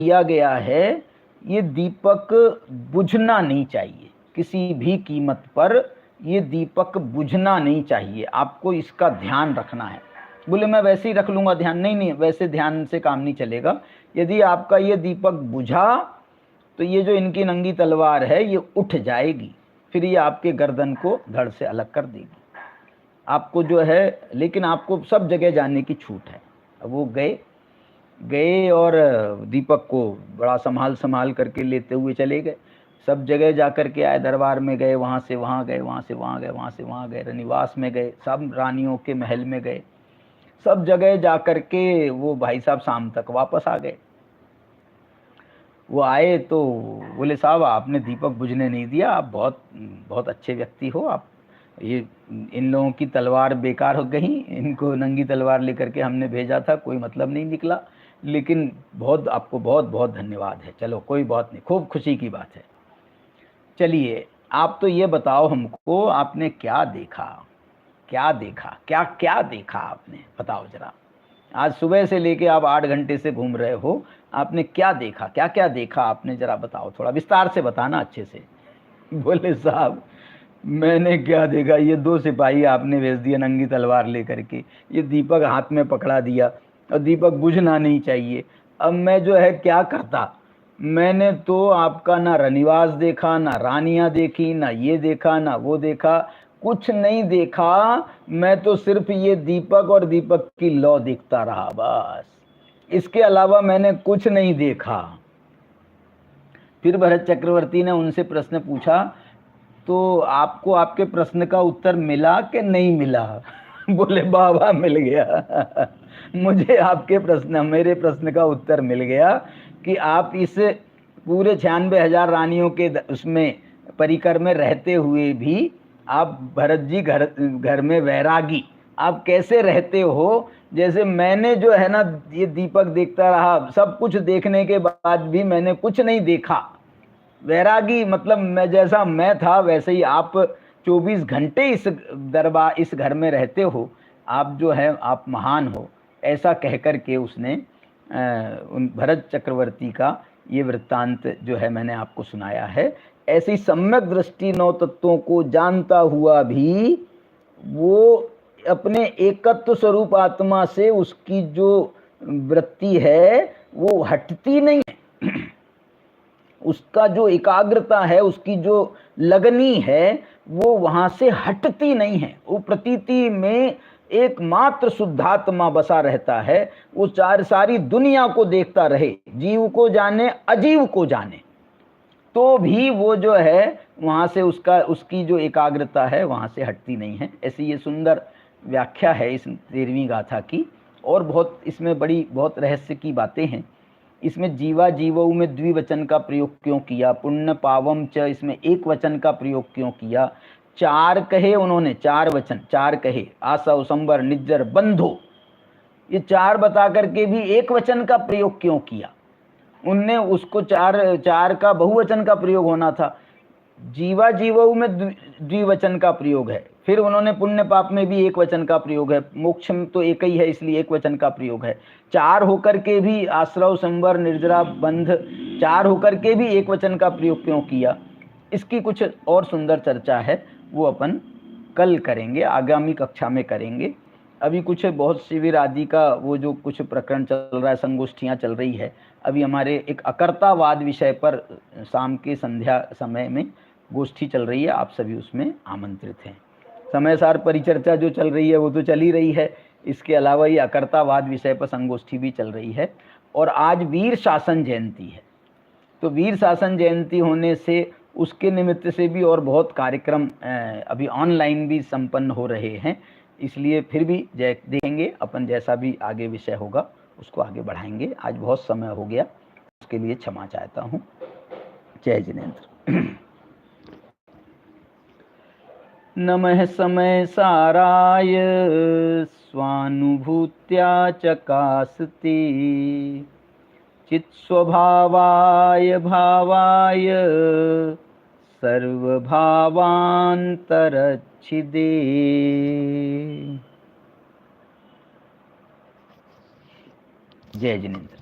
किया गया है, ये दीपक बुझना नहीं चाहिए किसी भी कीमत पर। ये दीपक बुझना नहीं चाहिए, आपको इसका ध्यान रखना है। बोले मैं वैसे ही रख लूँगा ध्यान, नहीं नहीं, वैसे ध्यान से काम नहीं चलेगा। यदि आपका ये दीपक बुझा तो ये जो इनकी नंगी तलवार है ये उठ जाएगी, फिर ये आपके गर्दन को धड़ से अलग कर देगी। आपको जो है, लेकिन आपको सब जगह जाने की छूट है। अब वो गए और दीपक को बड़ा संभाल करके लेते हुए चले गए। सब जगह जा कर के आए, दरबार में गए, वहाँ से वहाँ गए, वहाँ से वहाँ गए, वहाँ से वहाँ गए, रनिवास में गए, सब रानियों के महल में गए, सब जगह जा कर के वो भाई साहब शाम तक वापस आ गए। वो आए तो बोले साहब आपने दीपक बुझने नहीं दिया, आप बहुत बहुत अच्छे व्यक्ति हो, आप ये इन लोगों की तलवार बेकार हो गई, इनको नंगी तलवार लेकर के हमने भेजा था, कोई मतलब नहीं निकला, लेकिन बहुत आपको बहुत बहुत धन्यवाद है। चलो कोई बात नहीं, खूब खुशी की बात है। चलिए आप तो ये बताओ हमको, आपने क्या देखा, क्या देखा, क्या क्या देखा आपने, बताओ जरा। आज सुबह से लेके आप 8 घंटे से घूम रहे हो, आपने क्या देखा, क्या क्या देखा आपने, जरा बताओ, थोड़ा विस्तार से बताना अच्छे से। बोले साहब मैंने क्या देखा, ये 2 सिपाही आपने भेज दिए नंगी तलवार लेकर के, ये दीपक हाथ में पकड़ा दिया और दीपक बुझना नहीं चाहिए। अब मैं जो है क्या करता, मैंने तो आपका ना रनिवास देखा, ना रानियां देखी, ना ये देखा, ना वो देखा, कुछ नहीं देखा। मैं तो सिर्फ ये दीपक और दीपक की लौ देखता रहा, बस इसके अलावा मैंने कुछ नहीं देखा। फिर भरत चक्रवर्ती ने उनसे प्रश्न पूछा, तो आपको आपके प्रश्न का उत्तर मिला कि नहीं मिला? बोले बाबा मिल गया। मुझे आपके प्रश्न, मेरे प्रश्न का उत्तर मिल गया कि आप इस पूरे 96,000 रानियों के उसमें परिकर में रहते हुए भी आप भरत जी घर में वैरागी, आप कैसे रहते हो। जैसे मैंने जो है ना ये दीपक देखता रहा, सब कुछ देखने के बाद भी मैंने कुछ नहीं देखा। वैरागी मतलब मैं, जैसा मैं था वैसे ही आप 24 घंटे इस दरबार, इस घर में रहते हो, आप जो है आप महान हो। ऐसा कहकर के उसने उन भरत चक्रवर्ती का ये वृत्तांत जो है मैंने आपको सुनाया है। ऐसी सम्यक दृष्टि 9 तत्वों को जानता हुआ भी वो अपने एकत्व स्वरूप आत्मा से उसकी जो वृत्ति है वो हटती नहीं है। उसका जो एकाग्रता है, उसकी जो लगनी है, वो वहां से हटती नहीं है। वो प्रतीति में एकमात्र शुद्धात्मा बसा रहता है। वो सारी दुनिया को देखता रहे, जीव को जाने अजीव को जाने, तो भी वो जो है वहां से उसकी जो एकाग्रता है वहां से हटती नहीं है। ऐसी ये सुंदर व्याख्या है इस 13वीं गाथा की। और बहुत इसमें बड़ी बहुत रहस्य की बातें हैं। इसमें जीवा जीवऊ में द्विवचन का प्रयोग क्यों किया, पुण्य पावम च इसमें एक वचन का प्रयोग क्यों किया, 4 कहे उन्होंने, 4 वचन 4 कहे, आसव संबर निज्जर बंधो, ये 4 बता करके भी एक वचन का प्रयोग क्यों किया। उनने उसको 4 का बहुवचन का प्रयोग होना था। जीवा जीवऊ में द्विवचन का प्रयोग है, फिर उन्होंने पुण्य पाप में भी एक वचन का प्रयोग है, मोक्ष में तो एक ही है इसलिए एक वचन का प्रयोग है। 4 होकर के भी आश्रव संवर निर्जरा बंध, 4 होकर के भी एक वचन का प्रयोग क्यों किया, इसकी कुछ और सुंदर चर्चा है, वो अपन कल करेंगे, आगामी कक्षा में करेंगे। अभी कुछ बहुत शिविर आदि का वो जो कुछ प्रकरण चल रहा है, संगोष्ठियाँ चल रही है। अभी हमारे एक अकर्तावाद विषय पर शाम के संध्या समय में गोष्ठी चल रही है, आप सभी उसमें आमंत्रित हैं। समय सार परिचर्चा जो चल रही है वो तो चल ही रही है, इसके अलावा ये अकर्तावाद विषय पर संगोष्ठी भी चल रही है। और आज वीर शासन जयंती है, तो वीर शासन जयंती होने से उसके निमित्त से भी और बहुत कार्यक्रम अभी ऑनलाइन भी संपन्न हो रहे हैं। इसलिए फिर भी देखेंगे अपन, जैसा भी आगे विषय होगा उसको आगे बढ़ाएंगे। आज बहुत समय हो गया, उसके लिए क्षमा चाहता हूँ। जय जिनेन्द्र। नमः समय साराय स्वानुभूत्या चकासते, चित्स्वभावाय भावाय सर्वभावान्तरच्छिदे। जय जिनेन्द्र।